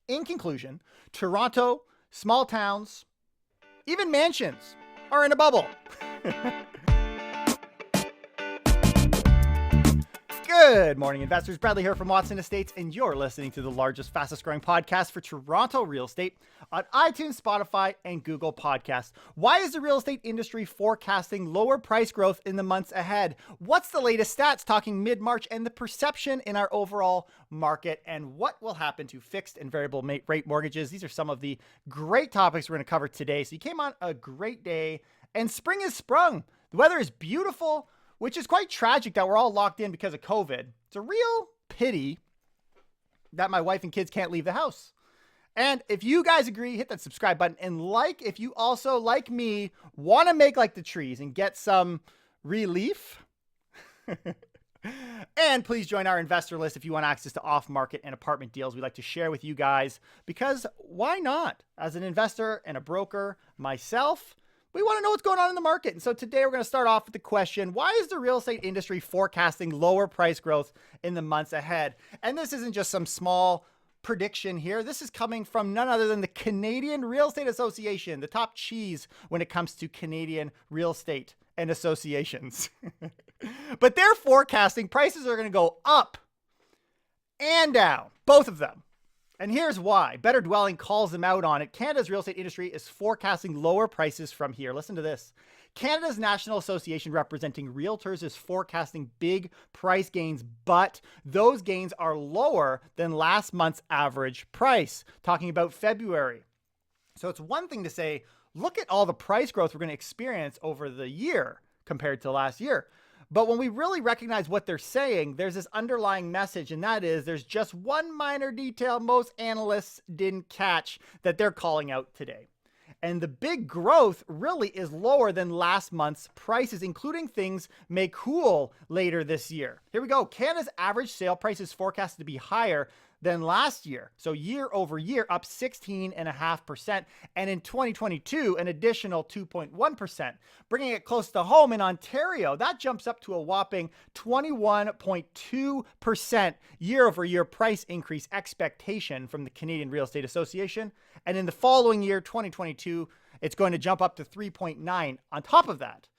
In conclusion, Toronto, small towns, even mansions are in a bubble. Good morning, investors. Bradley here from Watson Estates, and you're listening to the largest, fastest growing podcast for Toronto real estate on iTunes, Spotify, and Google Podcasts. Why is the real estate industry forecasting lower price growth in the months ahead? What's the latest stats talking mid-March and the perception in our overall market? And what will happen to fixed and variable rate mortgages? These are some of the great topics we're going to cover today. So you came on a great day, and spring has sprung. The weather is beautiful, which is quite tragic that we're all locked in because of COVID. It's a real pity that my wife and kids can't leave the house. And if you guys agree, hit that subscribe button and like if you also, like me, want to make like the trees and get some relief. And please join our investor list if you want access to off-market and apartment deals we like to share with you guys, because why not? As an investor and a broker myself, we want to know what's going on in the market. And so today we're going to start off with the question, why is the real estate industry forecasting lower price growth in the months ahead? And this isn't just some small prediction here. This is coming from none other than the Canadian Real Estate Association, the top cheese when it comes to Canadian real estate and associations. But they're forecasting prices are going to go up and down, both of them. And here's why. Better Dwelling calls them out on it. Canada's real estate industry is forecasting lower prices from here. Listen to this. Canada's National Association representing realtors is forecasting big price gains, but those gains are lower than last month's average price, talking about February. So it's one thing to say, look at all the price growth we're going to experience over the year compared to last year. But when we really recognize what they're saying, there's this underlying message, and that is there's just one minor detail most analysts didn't catch that they're calling out today. And the big growth really is lower than last month's prices, including things may cool later this year. Here we go. Canada's average sale price is forecasted to be higher than last year. So year over year, up 16.5%. And in 2022, an additional 2.1%, bringing it close to home in Ontario. That jumps up to a whopping 21.2% year over year price increase expectation from the Canadian Real Estate Association. And in the following year, 2022, it's going to jump up to 3.9 on top of that.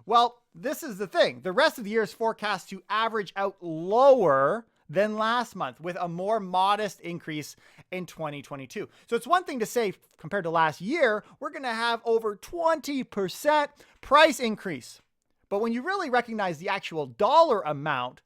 Well, this is the thing. The rest of the year is forecast to average out lower than last month, with a more modest increase in 2022. So it's one thing to say compared to last year, we're going to have over 20% price increase. But when you really recognize the actual dollar amount,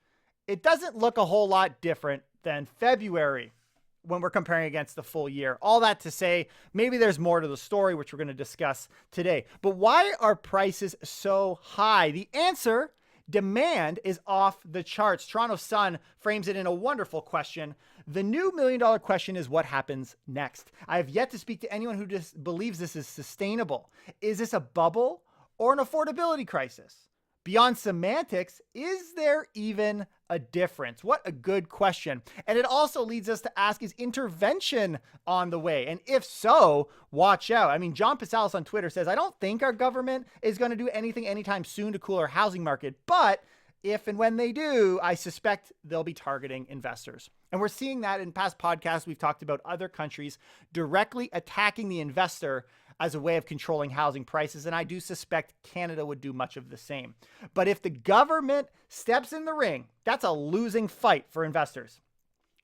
it doesn't look a whole lot different than February when we're comparing against the full year. All that to say, maybe there's more to the story, which we're going to discuss today. But why are prices so high? The answer: demand is off the charts. Toronto Sun frames it in a wonderful question. The new $1 million question is what happens next. I have yet to speak to anyone who just believes this is sustainable. Is this a bubble or an affordability crisis? Beyond semantics, is there even a difference? What a good question. And it also leads us to ask, is intervention on the way? And if so, watch out. I mean, John Pasalis on Twitter says, I don't think our government is going to do anything anytime soon to cool our housing market, but if and when they do, I suspect they'll be targeting investors. And we're seeing that in past podcasts. We've talked about other countries directly attacking the investor as a way of controlling housing prices. And I do suspect Canada would do much of the same. But if the government steps in the ring, that's a losing fight for investors.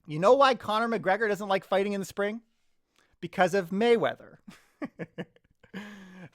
You know why Conor McGregor doesn't like fighting in the spring? Because of Mayweather.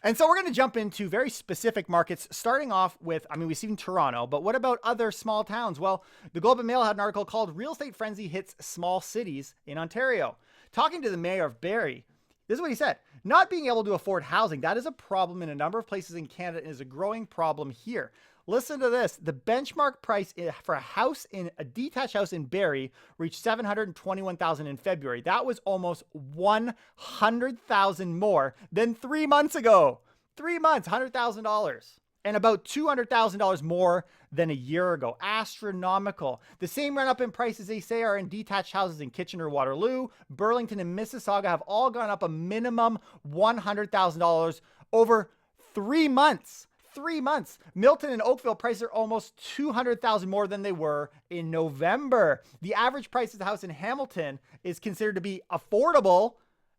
And so we're going to jump into very specific markets, starting off with, we've seen Toronto, but what about other small towns? Well, the Globe and Mail had an article called Real Estate Frenzy Hits Small Cities in Ontario. Talking to the mayor of Barrie, this is what he said. Not being able to afford housing, that is a problem in a number of places in Canada and is a growing problem here. Listen to this. The benchmark price for a detached house in Barrie reached $721,000 in February. That was almost $100,000 more than 3 months ago. 3 months, $100,000. And about $200,000 more than a year ago. Astronomical. The same run up in prices they say are in detached houses in Kitchener, Waterloo, Burlington, and Mississauga have all gone up a minimum $100,000 over 3 months. 3 months, Milton and Oakville prices are almost $200,000 more than they were in November. The average price of the house in Hamilton is considered to be affordable,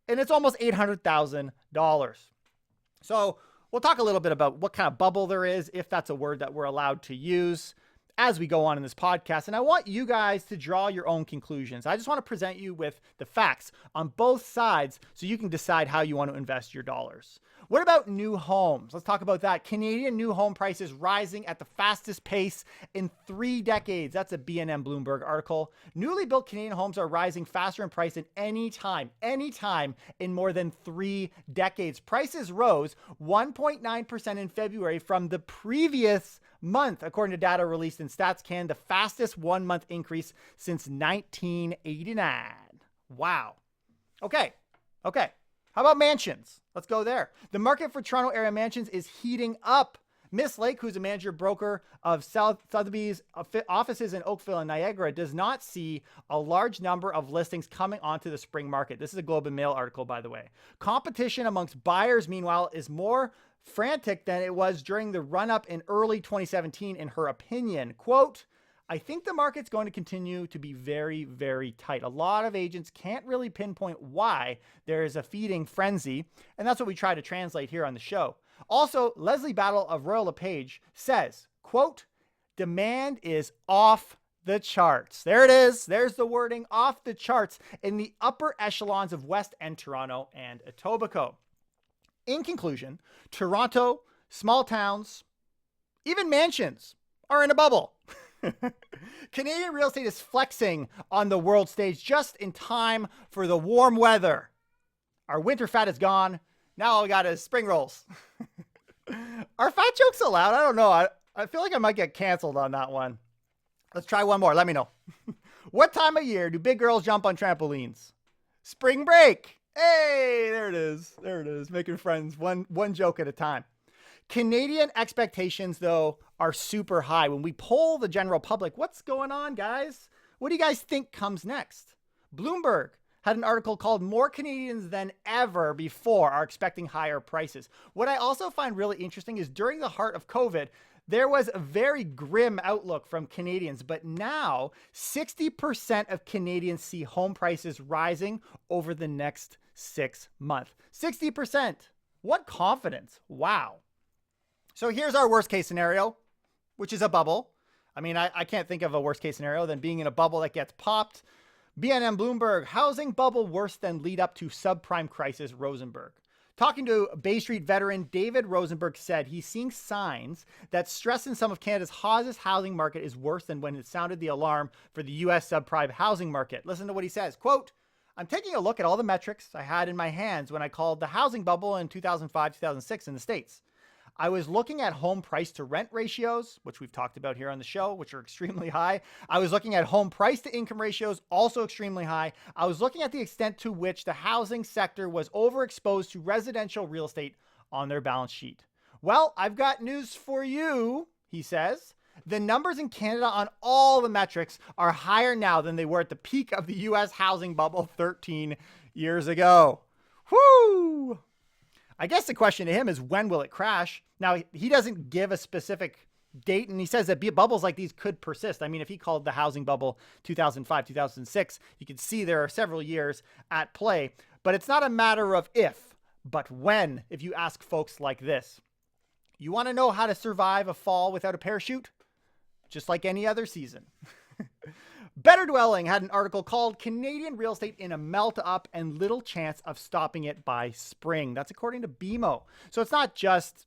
and it's almost $800,000. So we'll talk a little bit about what kind of bubble there is, if that's a word that we're allowed to use, as we go on in this podcast. And I want you guys to draw your own conclusions. I just want to present you with the facts on both sides so you can decide how you want to invest your dollars. What about new homes? Let's talk about that. Canadian new home prices rising at the fastest pace in 3 decades. That's a B&M Bloomberg article. Newly built Canadian homes are rising faster in price than any time in more than 3 decades. Prices rose 1.9% in February from the previous month, according to data released in StatsCan, the fastest 1-month increase since 1989. Wow. Okay. How about mansions? Let's go there. The market for Toronto area mansions is heating up. Miss Lake, who's a manager broker of Sotheby's offices in Oakville and Niagara, does not see a large number of listings coming onto the spring market. This is a Globe and Mail article, by the way. Competition amongst buyers, meanwhile, is more frantic than it was during the run-up in early 2017, in her opinion. Quote, I think the market's going to continue to be very, very tight. A lot of agents can't really pinpoint why there is a feeding frenzy, and that's what we try to translate here on the show. Also, Leslie Battle of Royal LePage says, quote, demand is off the charts. There it is. There's the wording, off the charts, in the upper echelons of West End Toronto and Etobicoke. In conclusion, Toronto, small towns, even mansions are in a bubble. Canadian real estate is flexing on the world stage just in time for the warm weather. Our winter fat is gone. Now all we got is spring rolls. Are fat jokes allowed? I don't know. I feel like I might get canceled on that one. Let's try one more. Let me know. What time of year do big girls jump on trampolines? Spring break. Hey, there it is. There it is. Making friends one joke at a time. Canadian expectations, though, are super high. When we poll the general public, what's going on, guys? What do you guys think comes next? Bloomberg had an article called More Canadians Than Ever Before Are Expecting Higher Prices. What I also find really interesting is during the heart of COVID, there was a very grim outlook from Canadians, but now 60% of Canadians see home prices rising over the next 6 months. 60%. What confidence. Wow. So here's our worst case scenario, which is a bubble. I mean, I can't think of a worst case scenario than being in a bubble that gets popped. B&M Bloomberg, housing bubble worse than lead up to subprime crisis, Rosenberg. Talking to Bay Street veteran David Rosenberg said he's seeing signs that stress in some of Canada's hottest housing market is worse than when it sounded the alarm for the U.S. subprime housing market. Listen to what he says. Quote, I'm taking a look at all the metrics I had in my hands when I called the housing bubble in 2005, 2006 in the States. I was looking at home price to rent ratios, which we've talked about here on the show, which are extremely high. I was looking at home price to income ratios, also extremely high. I was looking at the extent to which the housing sector was overexposed to residential real estate on their balance sheet. Well, I've got news for you, he says. The numbers in Canada on all the metrics are higher now than they were at the peak of the U.S. housing bubble 13 years ago. Whoo! I guess the question to him is, when will it crash? Now, he doesn't give a specific date, and he says that bubbles like these could persist. I mean, if he called the housing bubble 2005, 2006, you can see there are several years at play. But it's not a matter of if, but when, if you ask folks like this. You want to know how to survive a fall without a parachute? Just like any other season. Better Dwelling had an article called Canadian Real Estate in a Meltup and Little Chance of Stopping It by Spring. That's according to BMO. So it's not just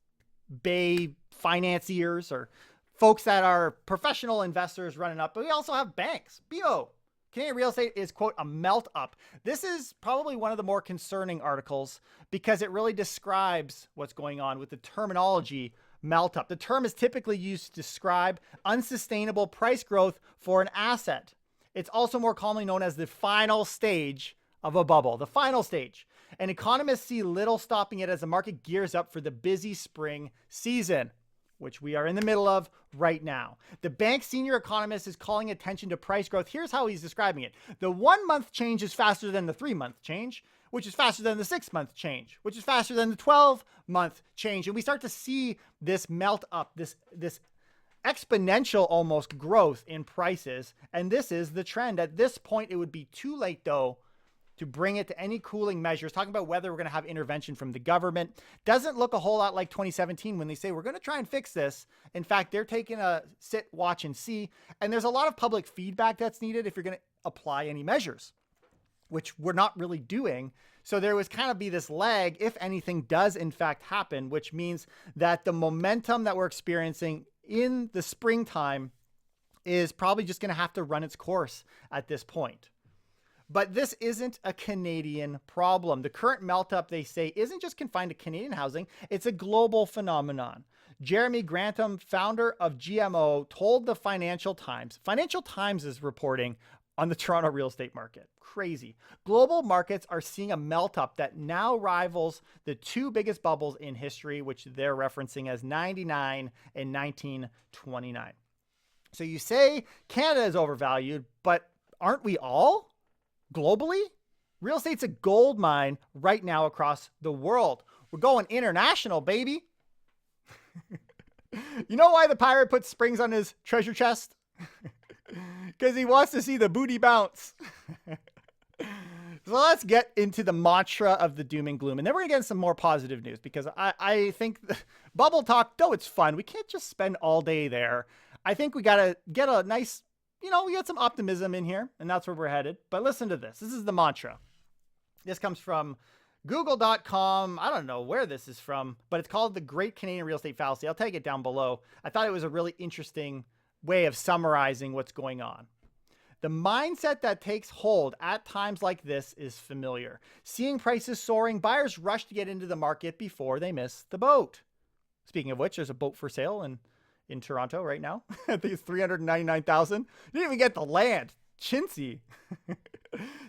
Bay financiers or folks that are professional investors running up, but we also have banks. BMO. Canadian real estate is, quote, a melt up. This is probably one of the more concerning articles because it really describes what's going on with the terminology melt up. The term is typically used to describe unsustainable price growth for an asset. It's also more commonly known as the final stage of a bubble, the final stage. And economists see little stopping it as the market gears up for the busy spring season. which we are in the middle of right now. The bank's senior economist is calling attention to price growth. Here's how he's describing it. The 1 month change is faster than the 3 month change, which is faster than the 6 month change, which is faster than the 12-month change. And we start to see this melt up, this exponential almost growth in prices. And this is the trend. At this point, it would be too late, though, to bring it to any cooling measures. Talking about whether we're going to have intervention from the government doesn't look a whole lot like 2017 when they say we're going to try and fix this. In fact, they're taking a sit, watch, and see. And there's a lot of public feedback that's needed if you're going to apply any measures, which we're not really doing. So there was kind of be this lag if anything does in fact happen, which means that the momentum that we're experiencing in the springtime is probably just going to have to run its course at this point. But this isn't a Canadian problem. The current melt-up, they say, isn't just confined to Canadian housing. It's a global phenomenon. Jeremy Grantham, founder of GMO, told the Financial Times is reporting on the Toronto real estate market. Crazy. Global markets are seeing a melt-up that now rivals the two biggest bubbles in history, which they're referencing as 99 and 1929. So you say Canada is overvalued, but aren't we all? Globally, real estate's a gold mine right now across the world. We're going international, baby. You know why the pirate puts springs on his treasure chest? Because he wants to see the booty bounce. So let's get into the mantra of the doom and gloom. And then we're going to get some more positive news, because I think bubble talk, though it's fun, we can't just spend all day there. I think we got to get a nice, we got some optimism in here, and that's where we're headed. But listen to this. This is the mantra. This comes from google.com. I don't know where this is from, but it's called the Great Canadian Real Estate Fallacy. I'll take it down below. I thought it was a really interesting way of summarizing what's going on. The mindset that takes hold at times like this is familiar. Seeing prices soaring, buyers rush to get into the market before they miss the boat. Speaking of which, there's a boat for sale in Toronto right now. I think it's $399,000. You didn't even get the land. Chintzy.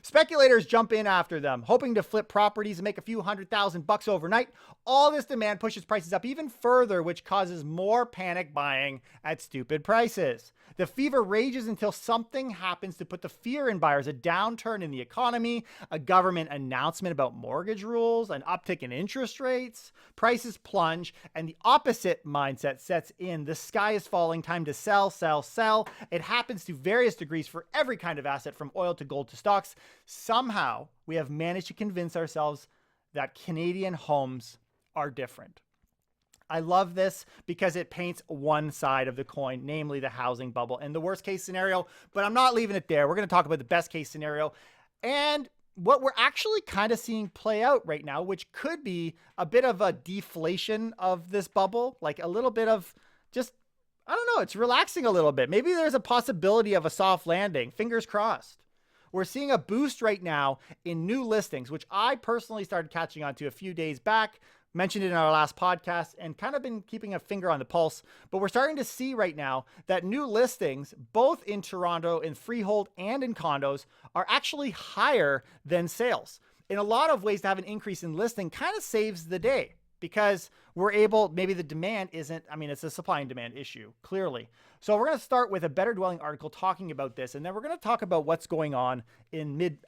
Speculators jump in after them, hoping to flip properties and make a few $100,000 overnight. All this demand pushes prices up even further, which causes more panic buying at stupid prices. The fever rages until something happens to put the fear in buyers: a downturn in the economy, a government announcement about mortgage rules, an uptick in interest rates. Prices plunge, and the opposite mindset sets in. The sky is falling, time to sell, sell, sell. It happens to various degrees for every kind of asset, from oil to gold to stocks. Somehow, we have managed to convince ourselves that Canadian homes are different. I love this because it paints one side of the coin, namely the housing bubble and the worst case scenario, but I'm not leaving it there. We're going to talk about the best case scenario and what we're actually kind of seeing play out right now, which could be a bit of a deflation of this bubble, like a little bit of just, I don't know, it's relaxing a little bit. Maybe there's a possibility of a soft landing. Fingers crossed. We're seeing a boost right now in new listings, which I personally started catching on to a few days back. Mentioned it in our last podcast and kind of been keeping a finger on the pulse. But we're starting to see right now that new listings, both in Toronto, in freehold and in condos, are actually higher than sales. In a lot of ways, to have an increase in listing kind of saves the day, because we're able, maybe the demand isn't, it's a supply and demand issue, clearly. So we're going to start with a Better Dwelling article talking about this, and then we're going to talk about what's going on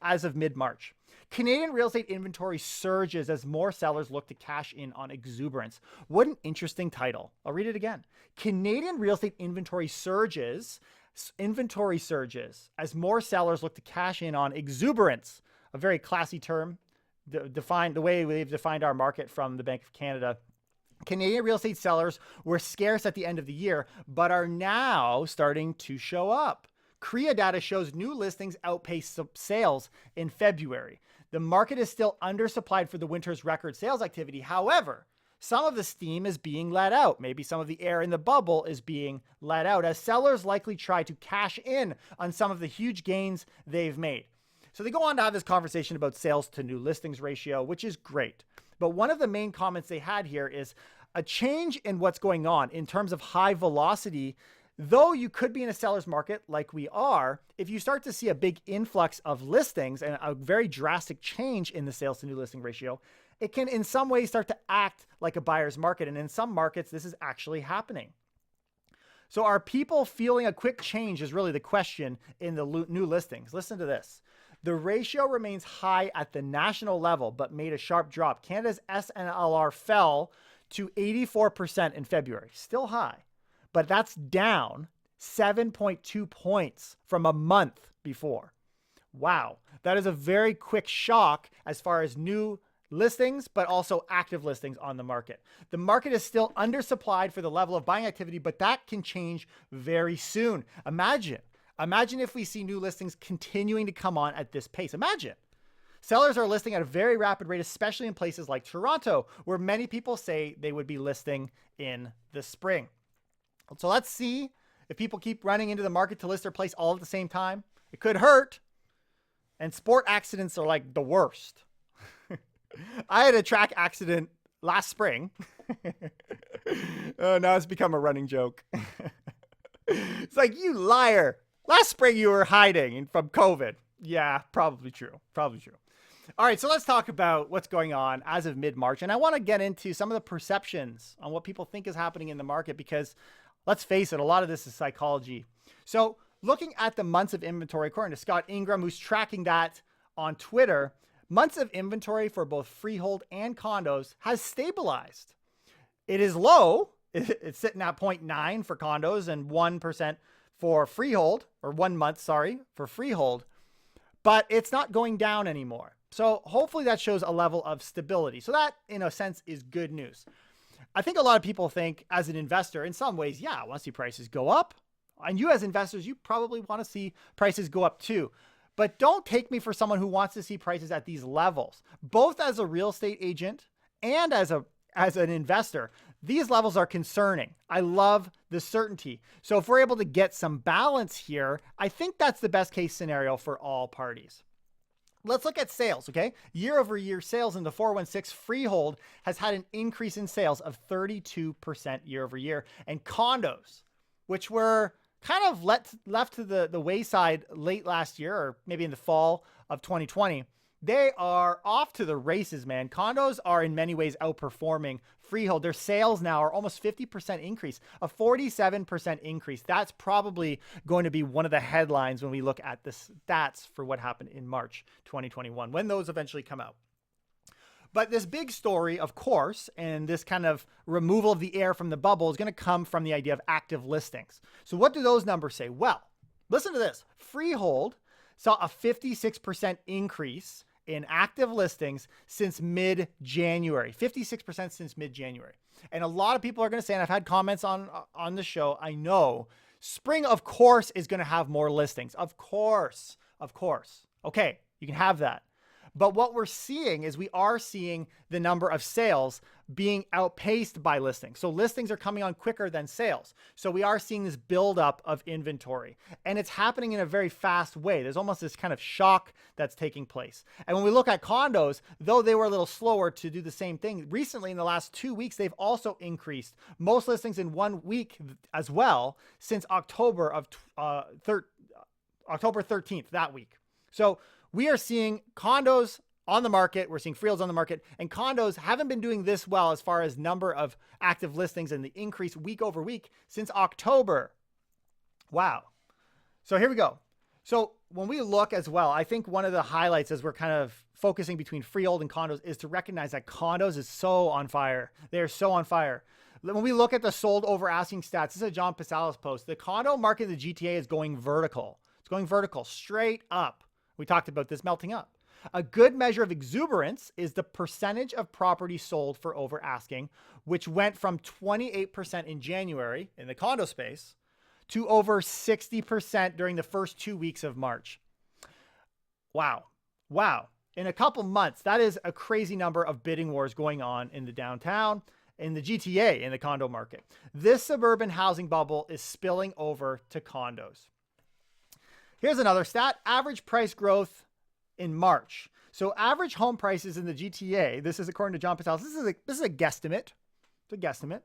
as of mid-March. Canadian real estate inventory surges as more sellers look to cash in on exuberance. What an interesting title. I'll read it again. Canadian real estate inventory surges as more sellers look to cash in on exuberance. A very classy term, defined the way we've defined our market from the Bank of Canada. Canadian real estate sellers were scarce at the end of the year, but are now starting to show up. CREA data shows new listings outpaced sales in February. The market is still undersupplied for the winter's record sales activity. However, some of the steam is being let out. Maybe some of the air in the bubble is being let out as sellers likely try to cash in on some of the huge gains they've made. So they go on to have this conversation about sales to new listings ratio, which is great. But one of the main comments they had here is a change in what's going on in terms of high velocity Though you could be in a seller's market like we are, if you start to see a big influx of listings and a very drastic change in the sales to new listing ratio, it can in some ways start to act like a buyer's market. And in some markets, this is actually happening. So are people feeling a quick change is really the question in the new listings. Listen to this. The ratio remains high at the national level, but made a sharp drop. Canada's SNLR fell to 84% in February. Still high, but that's down 7.2 points from a month before. Wow. That is a very quick shock as far as new listings, but also active listings on the market. The market is still undersupplied for the level of buying activity, but that can change very soon. Imagine if we see new listings continuing to come on at this pace. Imagine. Sellers are listing at a very rapid rate, especially in places like Toronto, where many people say they would be listing in the spring. So let's see if people keep running into the market to list their place all at the same time. It could hurt. And sport accidents are like the worst. I had a track accident last spring. Now it's become a running joke. It's like, you liar. Last spring you were hiding from COVID. Yeah, probably true. Probably true. All right, so let's talk about what's going on as of mid-March. And I want to get into some of the perceptions on what people think is happening in the market because, let's face it, a lot of this is psychology. So looking at the months of inventory, according to Scott Ingram, who's tracking that on Twitter, months of inventory for both freehold and condos has stabilized. It is low. It's sitting at 0.9 for condos and 1% for freehold, or 1 month, sorry, for freehold, but it's not going down anymore. So hopefully that shows a level of stability. So that, in a sense, is good news. I think a lot of people think, as an investor, in some ways, yeah, I want to see prices go up. And you as investors, you probably want to see prices go up too. But don't take me for someone who wants to see prices at these levels. Both as a real estate agent and as an investor, these levels are concerning. I love the certainty. So if we're able to get some balance here, I think that's the best case scenario for all parties. Let's look at sales, okay? Year over year sales in the 416 freehold has had an increase in sales of 32% year over year. And condos, which were kind of left to the wayside late last year, or maybe in the fall of 2020, they are off to the races, man. Condos are in many ways outperforming freehold. Their sales now are almost 50% increase, a 47% increase. That's probably going to be one of the headlines when we look at the stats for what happened in March 2021, when those eventually come out. But this big story, of course, and this kind of removal of the air from the bubble is going to come from the idea of active listings. So what do those numbers say? Well, listen to this. Freehold saw a 56% increase in active listings since mid-January, 56% since mid-January. And a lot of people are going to say, and I've had comments on the show, I know, spring, of course, is going to have more listings. Of course. Okay, you can have that. But what we're seeing is we are seeing the number of sales being outpaced by listings. So listings are coming on quicker than sales. So we are seeing this buildup of inventory, and it's happening in a very fast way. There's almost this kind of shock that's taking place. And when we look at condos, though they were a little slower to do the same thing, recently in the last 2 weeks, they've also increased most listings in 1 week as well since October 13th, that week. So we are seeing condos on the market. We're seeing freeholds on the market, and condos haven't been doing this well as far as number of active listings and the increase week over week since October. Wow. So here we go. So when we look as well, I think one of the highlights as we're kind of focusing between freehold and condos is to recognize that condos is so on fire. They are so on fire. When we look at the sold over asking stats, this is a John Passalis post. The condo market in the GTA is going vertical. It's going vertical, straight up. We talked about this melting up. A good measure of exuberance is the percentage of property sold for over asking, which went from 28% in January in the condo space to over 60% during the first 2 weeks of March. Wow. In a couple months, that is a crazy number of bidding wars going on in the downtown, in the GTA, in the condo market. This suburban housing bubble is spilling over to condos. Here's another stat, average price growth in March. So average home prices in the GTA, this is according to John Passalis, this is a guesstimate. It's a guesstimate.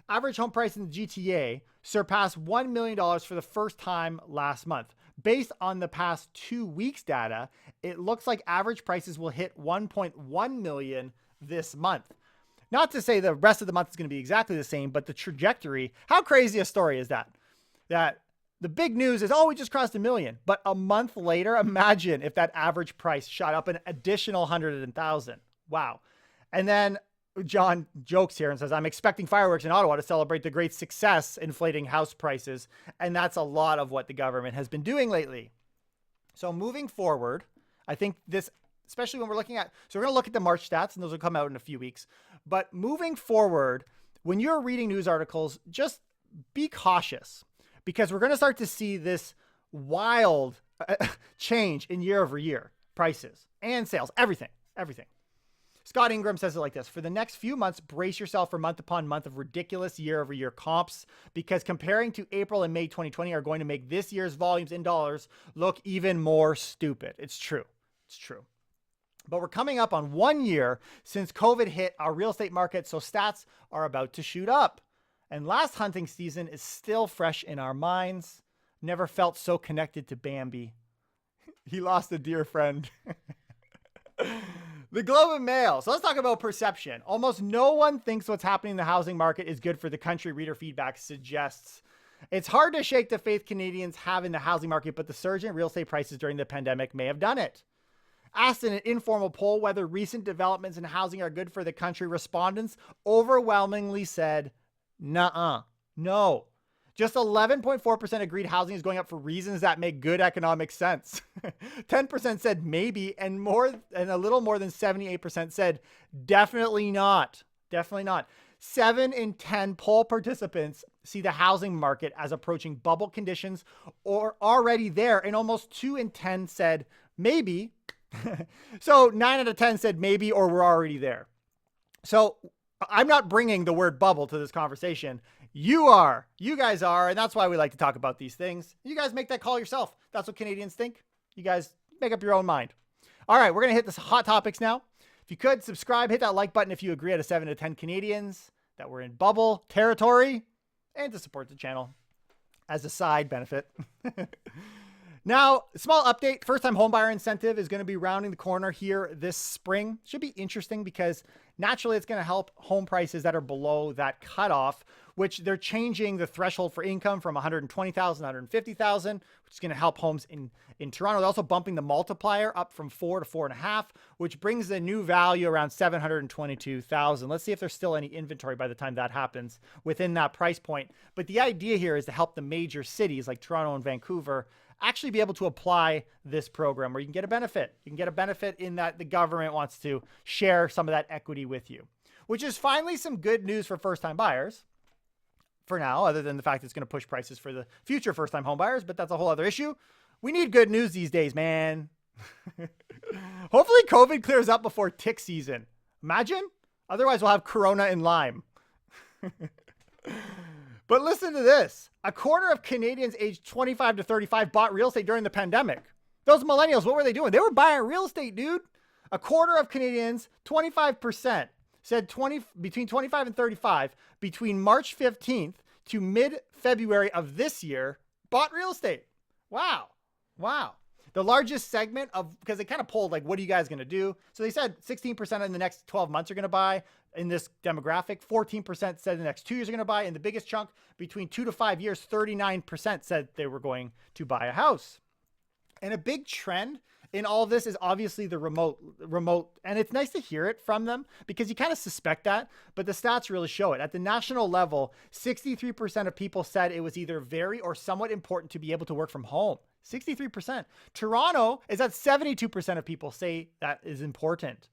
Average home price in the GTA surpassed $1 million for the first time last month. Based on the past 2 weeks data, it looks like average prices will hit 1.1 million this month. Not to say the rest of the month is going to be exactly the same, but the trajectory, how crazy a story is that? That the big news is, oh, we just crossed 1 million. But a month later, imagine if that average price shot up an additional 100,000. Wow. And then John jokes here and says, I'm expecting fireworks in Ottawa to celebrate the great success inflating house prices. And that's a lot of what the government has been doing lately. So moving forward, I think this, especially when we're looking at, so we're going to look at the March stats and those will come out in a few weeks. But moving forward, when you're reading news articles, just be cautious because we're going to start to see this wild change in year over year prices and sales, everything. Scott Ingram says it like this: for the next few months, brace yourself for month upon month of ridiculous year-over-year comps because comparing to April and May 2020 are going to make this year's volumes in dollars look even more stupid. It's true. But we're coming up on 1 year since COVID hit our real estate market, so stats are about to shoot up. And last hunting season is still fresh in our minds. Never felt so connected to Bambi. He lost a dear friend. The Globe and Mail. So let's talk about perception. Almost no one thinks what's happening in the housing market is good for the country, reader feedback suggests. It's hard to shake the faith Canadians have in the housing market, but the surge in real estate prices during the pandemic may have done it. Asked in an informal poll whether recent developments in housing are good for the country, respondents overwhelmingly said, nuh-uh, no. Just 11.4% agreed housing is going up for reasons that make good economic sense. 10% said maybe, and a little more than 78% said definitely not. 7 in 10 poll participants see the housing market as approaching bubble conditions or already there, and almost 2 in 10 said maybe. So 9 out of 10 said maybe or we're already there. So I'm not bringing the word bubble to this conversation. You guys are, and that's why we like to talk about these things. You guys make that call yourself. That's what Canadians think. You guys make up your own mind. All right, we're going to hit this hot topics now. If you could subscribe, hit that like button if you agree out of 7 to 10 Canadians that we're in bubble territory, and to support the channel as a side benefit. Now, small update, first-time homebuyer incentive is going to be rounding the corner here this spring. Should be interesting because naturally it's going to help home prices that are below that cutoff, which they're changing the threshold for income from 120,000 to 150,000, which is going to help homes in Toronto. They're also bumping the multiplier up from 4 to 4.5, which brings the new value around 722,000. Let's see if there's still any inventory by the time that happens within that price point. But the idea here is to help the major cities like Toronto and Vancouver actually be able to apply this program where you can get a benefit. You can get a benefit in that the government wants to share some of that equity with you, which is finally some good news for first-time buyers for now, other than the fact it's going to push prices for the future first-time home buyers, but that's a whole other issue. We need good news these days, man. Hopefully COVID clears up before tick season. Imagine? Otherwise, we'll have Corona and Lyme. But listen to this. A quarter of Canadians aged 25 to 35 bought real estate during the pandemic. Those millennials, what were they doing? They were buying real estate, dude. A quarter of Canadians, 25%, said between 25 and 35, between March 15th to mid-February of this year, bought real estate. Wow. The largest segment because they kind of polled, like, what are you guys going to do? So they said 16% in the next 12 months are going to buy in this demographic. 14% said the next 2 years are going to buy. And the biggest chunk between 2 to 5 years, 39% said they were going to buy a house. And a big trend in all of this is obviously the remote. And it's nice to hear it from them because you kind of suspect that, but the stats really show it. At the national level, 63% of people said it was either very or somewhat important to be able to work from home. 63%. Toronto is at 72% of people say that is important.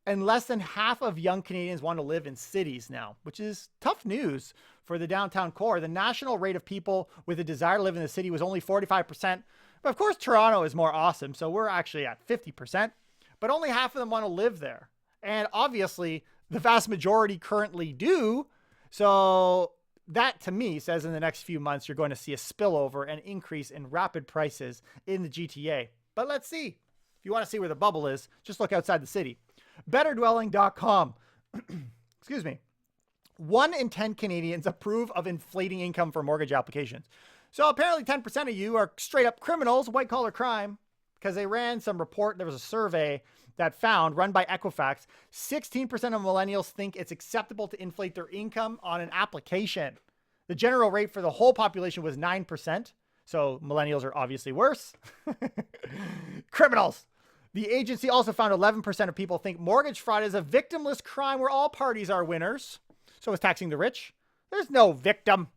And less than half of young Canadians want to live in cities now, which is tough news for the downtown core. The national rate of people with a desire to live in the city was only 45%. But of course, Toronto is more awesome. So we're actually at 50%, but only half of them want to live there. And obviously the vast majority currently do. So that to me says in the next few months, you're going to see a spillover and increase in rapid prices in the GTA. But let's see. If you want to see where the bubble is, just look outside the city. Betterdwelling.com. Excuse me. 1 in 10 Canadians approve of inflating income for mortgage applications. So apparently 10% of you are straight up criminals, white collar crime, because they ran some report. There was a survey that found, run by Equifax, 16% of millennials think it's acceptable to inflate their income on an application. The general rate for the whole population was 9%. So millennials are obviously worse. Criminals. The agency also found 11% of people think mortgage fraud is a victimless crime where all parties are winners. So is taxing the rich. There's no victim.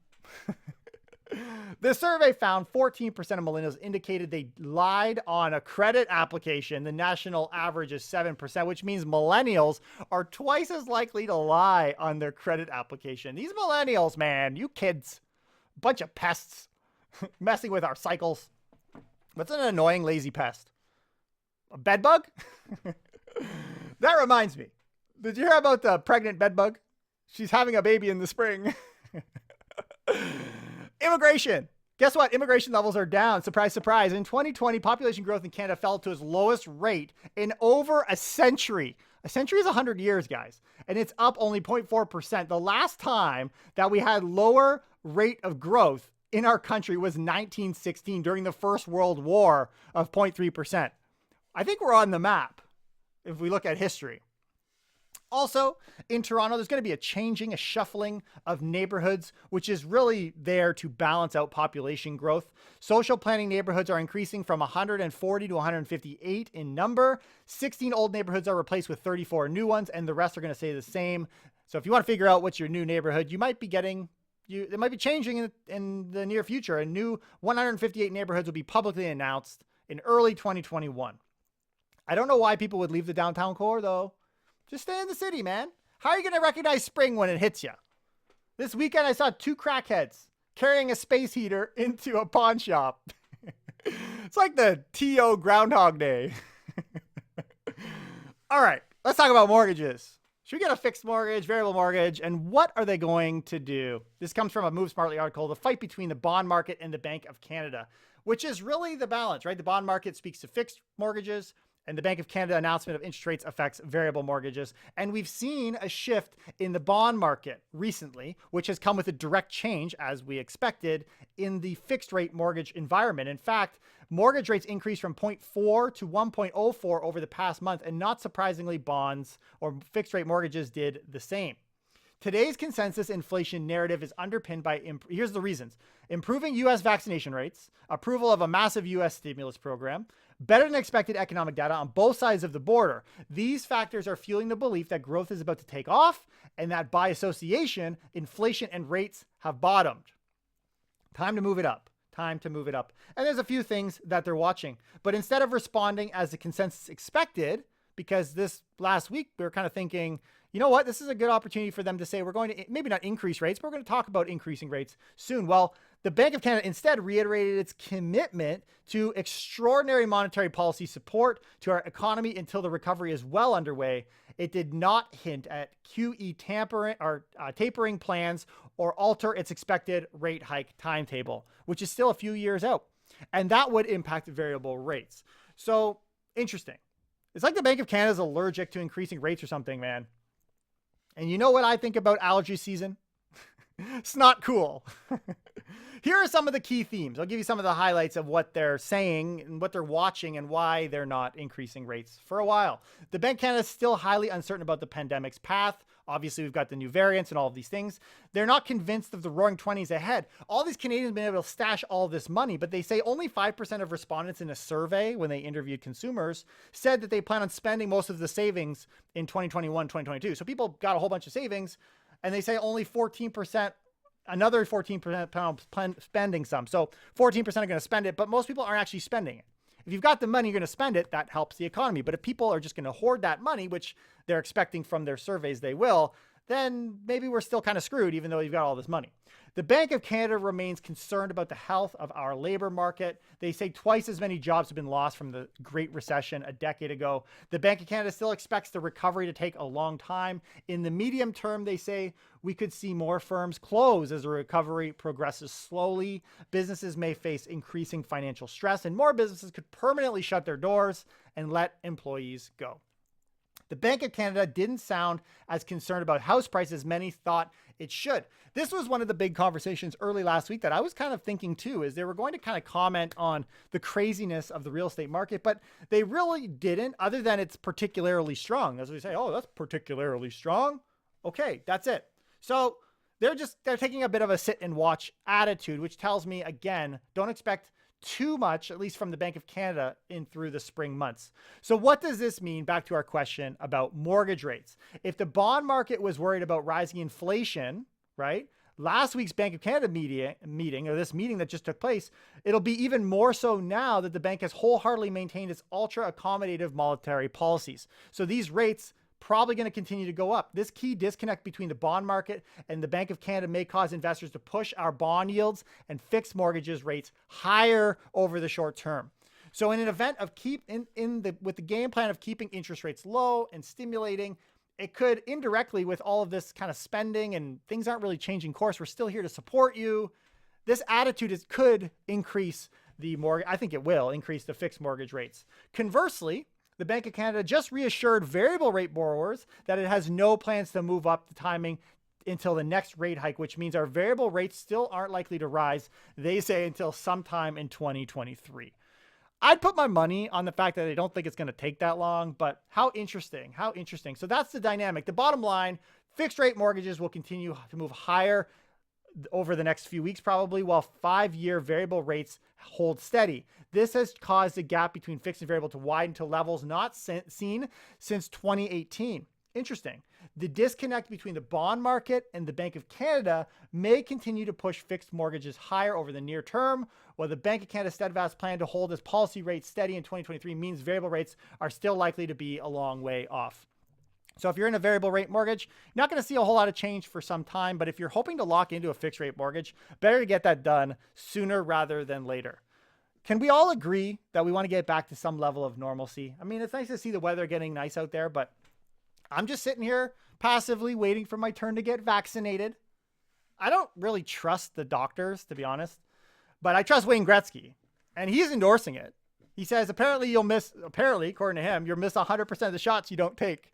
The survey found 14% of millennials indicated they lied on a credit application. The national average is 7%, which means millennials are twice as likely to lie on their credit application. These millennials, man, you kids, bunch of pests messing with our cycles. What's an annoying, lazy pest? A bed bug? That reminds me. Did you hear about the pregnant bed bug? She's having a baby in the spring. Immigration. Guess what? Immigration levels are down. Surprise, surprise. In 2020, population growth in Canada fell to its lowest rate in over a century. A century is 100 years, guys. And it's up only 0.4%. The last time that we had lower rate of growth in our country was 1916 during the First World War of 0.3%. I think we're on the map if we look at history. Also, in Toronto, there's going to be a shuffling of neighborhoods, which is really there to balance out population growth. Social planning neighborhoods are increasing from 140 to 158 in number. 16 old neighborhoods are replaced with 34 new ones, and the rest are going to stay the same. So if you want to figure out what's your new neighborhood, it might be changing in the near future. A new 158 neighborhoods will be publicly announced in early 2021. I don't know why people would leave the downtown core, though. Just stay in the city, man. How are you going to recognize spring when it hits you? This weekend, I saw 2 crackheads carrying a space heater into a pawn shop. It's like the TO Groundhog Day. All right, let's talk about mortgages. Should we get a fixed mortgage, variable mortgage, and what are they going to do? This comes from a Move Smartly article, the fight between the bond market and the Bank of Canada, which is really the balance, right? The bond market speaks to fixed mortgages, and the Bank of Canada announcement of interest rates affects variable mortgages. And we've seen a shift in the bond market recently, which has come with a direct change, as we expected, in the fixed rate mortgage environment. In fact, mortgage rates increased from 0.4 to 1.04 over the past month. And not surprisingly, bonds or fixed rate mortgages did the same. Today's consensus inflation narrative is underpinned by, here's the reasons: improving U.S. vaccination rates, approval of a massive U.S. stimulus program, better than expected economic data on both sides of the border. These factors are fueling the belief that growth is about to take off and that by association, inflation and rates have bottomed. Time to move it up. Time to move it up. And there's a few things that they're watching. But instead of responding as the consensus expected, because this last week we were kind of thinking, you know what, this is a good opportunity for them to say we're going to maybe not increase rates, but we're going to talk about increasing rates soon. Well, the Bank of Canada instead reiterated its commitment to extraordinary monetary policy support to our economy until the recovery is well underway. It did not hint at QE tapering plans or alter its expected rate hike timetable, which is still a few years out. And that would impact variable rates. So interesting. It's like the Bank of Canada is allergic to increasing rates or something, man. And you know what I think about allergy season? It's not cool. Here are some of the key themes. I'll give you some of the highlights of what they're saying and what they're watching and why they're not increasing rates for a while. The Bank of Canada is still highly uncertain about the pandemic's path. Obviously, we've got the new variants and all of these things. They're not convinced of the roaring 20s ahead. All these Canadians have been able to stash all this money, but they say only 5% of respondents in a survey when they interviewed consumers said that they plan on spending most of the savings in 2021, 2022. So people got a whole bunch of savings, and they say only 14%, another 14% spending some. So 14% are going to spend it, but most people aren't actually spending it. If you've got the money, you're going to spend it. That helps the economy. But if people are just going to hoard that money, which they're expecting from their surveys they will, then maybe we're still kind of screwed, even though you've got all this money. The Bank of Canada remains concerned about the health of our labor market. They say twice as many jobs have been lost from the Great Recession a decade ago. The Bank of Canada still expects the recovery to take a long time. In the medium term, they say we could see more firms close as the recovery progresses slowly. Businesses may face increasing financial stress, and more businesses could permanently shut their doors and let employees go. The Bank of Canada didn't sound as concerned about house prices as many thought it should. This was one of the big conversations early last week that I was kind of thinking too, is they were going to kind of comment on the craziness of the real estate market, but they really didn't, other than it's particularly strong. As we say, oh, that's particularly strong. Okay, that's it. So they're taking a bit of a sit and watch attitude, which tells me, again, don't expect too much, at least from the Bank of Canada, in through the spring months. So what does this mean? Back to our question about mortgage rates. If the bond market was worried about rising inflation, right? Last week's Bank of Canada meeting, or this meeting that just took place, it'll be even more so now that the bank has wholeheartedly maintained its ultra accommodative monetary policies. So these rates probably going to continue to go up. This key disconnect between the bond market and the Bank of Canada may cause investors to push our bond yields and fixed mortgages rates higher over the short term. So in an event of with the game plan of keeping interest rates low and stimulating, it could indirectly, with all of this kind of spending and things aren't really changing course, we're still here to support you. This attitude could increase the mortgage. I think it will increase the fixed mortgage rates. Conversely, the Bank of Canada just reassured variable rate borrowers that it has no plans to move up the timing until the next rate hike, which means our variable rates still aren't likely to rise, they say, until sometime in 2023. I'd put my money on the fact that they don't think it's going to take that long, but how interesting, how interesting. So that's the dynamic. The bottom line, fixed rate mortgages will continue to move higher over the next few weeks, probably, while 5-year variable rates hold steady. This has caused the gap between fixed and variable to widen to levels not seen since 2018. Interesting. The disconnect between the bond market and the Bank of Canada may continue to push fixed mortgages higher over the near term, while the Bank of Canada's steadfast plan to hold its policy rate steady in 2023 means variable rates are still likely to be a long way off. So if you're in a variable rate mortgage, you're not going to see a whole lot of change for some time, but if you're hoping to lock into a fixed rate mortgage, better get that done sooner rather than later. Can we all agree that we want to get back to some level of normalcy? I mean, it's nice to see the weather getting nice out there, but I'm just sitting here passively waiting for my turn to get vaccinated. I don't really trust the doctors, to be honest, but I trust Wayne Gretzky, and he's endorsing it. He says, apparently, according to him, you'll miss 100% of the shots you don't take.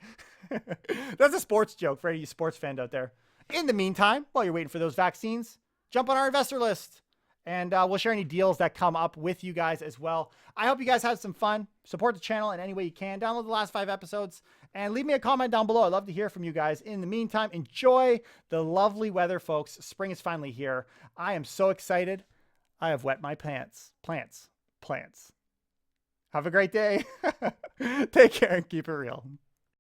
That's a sports joke for any sports fan out there. In the meantime, while you're waiting for those vaccines, jump on our investor list, and we'll share any deals that come up with you guys as well. I hope you guys have some fun. Support the channel in any way you can. Download the last 5 episodes and leave me a comment down below. I'd love to hear from you guys. In the meantime, enjoy the lovely weather, folks. Spring is finally here. I am so excited. I have wet my pants. Plants. Have a great day. Take care and keep it real.